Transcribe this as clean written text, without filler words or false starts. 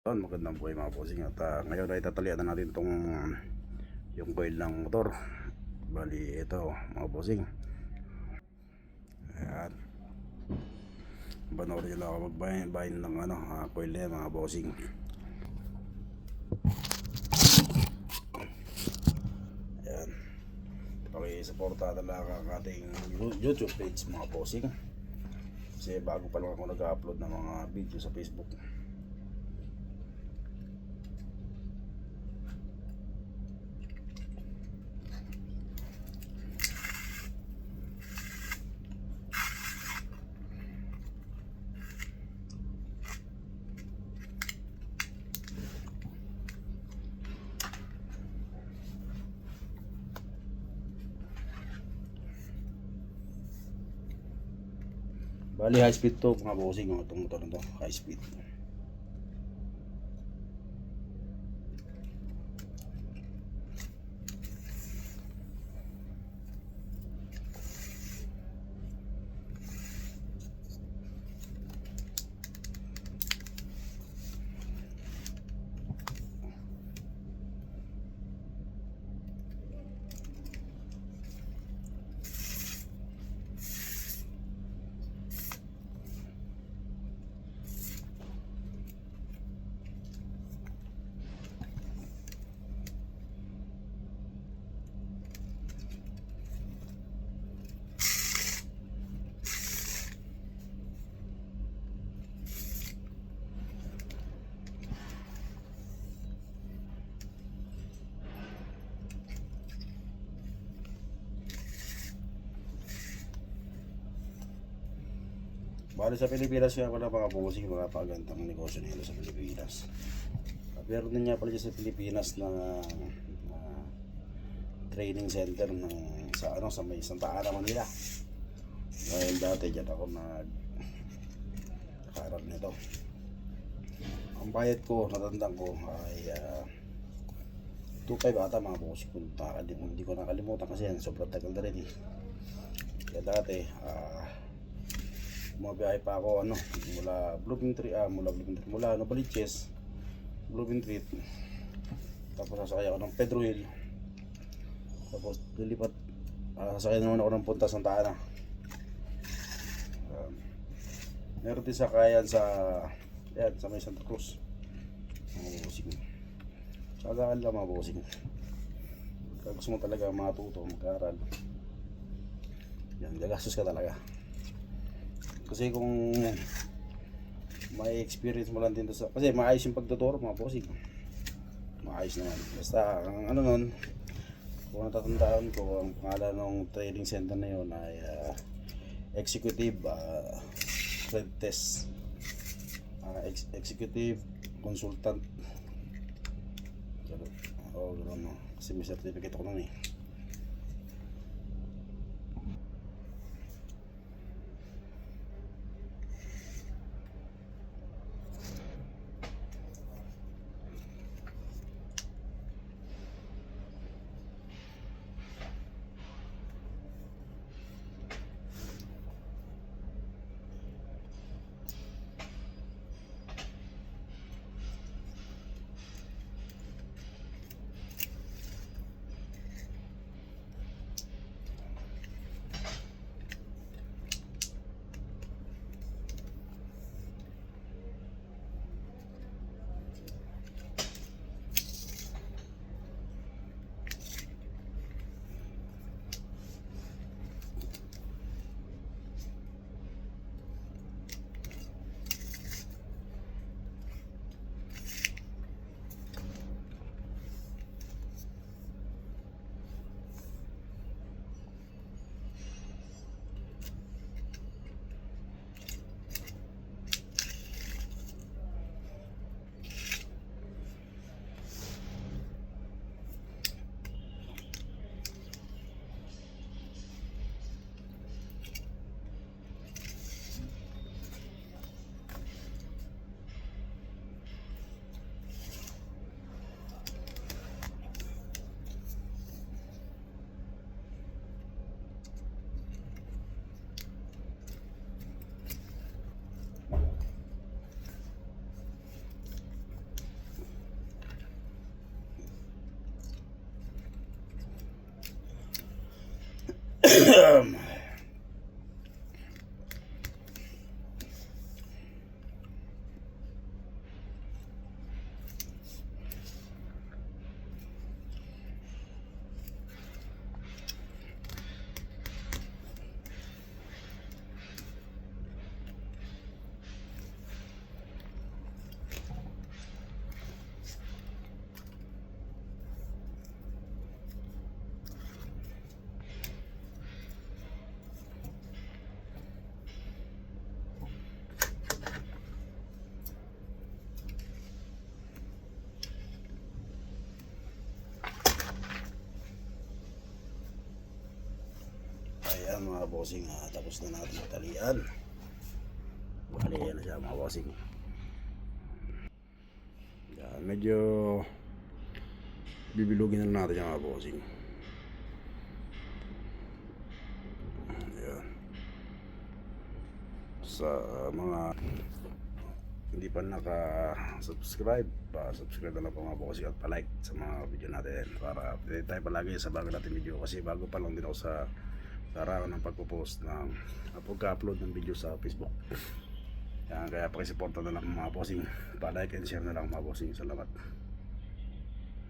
Magandang buhay mga bossing at ngayon ay tatalian na natin tong yung coil ng motor. Bali ito mga bossing, ayan, panoorin nyo lang ako magbahin ng coil na yan mga bossing. Ayan, pakisuporta talaga ang ating YouTube page mga bossing, kasi bago pa lang ako nag-upload ng mga video sa Facebook. Bali high speed to mga bossing, itong motor na to, high speed. Bali sa Pilipinas nga pala mga bossing, mga pagandang negosyo nila sa Pilipinas. Meron din nga pala sa Pilipinas na training center ng sa may Santa Ana, Manila. Dahil dati dyan ako nakaharap nito. Ang bayad ko, natandang ko ay 2.5 ata mga bossing. Hindi ko nakalimutan kasi yan, sobrang tagal na rin eh. Kaya dati bumabiyahe pa ako mula Novaliches, Blooming Treat, tapos sasakay ako ng Pedro Hill, tapos lilipat sasakay naman ako ng punta Santa Ana. Meron din sakayan sa may Santa Cruz mga bossing. Sagahan lang mga bossing, kaya gusto mo talaga matuto mag-aral yan, gagastos ka talaga. Kasi kung may experience mo lang din sa, kasi maayos yung pagtuturo mga bossing, maayos naman. Basta ang nun, kung natatandaan ko, ang pangalan ng training center na yun ay Executive Trade Test, Executive Consultant. Gano'n, kasi may certificate ako nun eh. Ayan mga bossing, tapos na natin talian. Bali yan na siya mga bossing. Yan, medyo bibilugin na natin yung mga bossing. Ayan. Sa mga hindi pa naka-subscribe, pa-subscribe na lang po mga bossing at pa-like sa mga video natin para update tayo palagi sa bago natin video, kasi bago pa lang din ako sa araw ng pagpo-post ng pagka-upload ng video sa Facebook. Yan, kaya pakisuporta na lang mga bossing, pa-like and share na lang mga bossing. Salamat.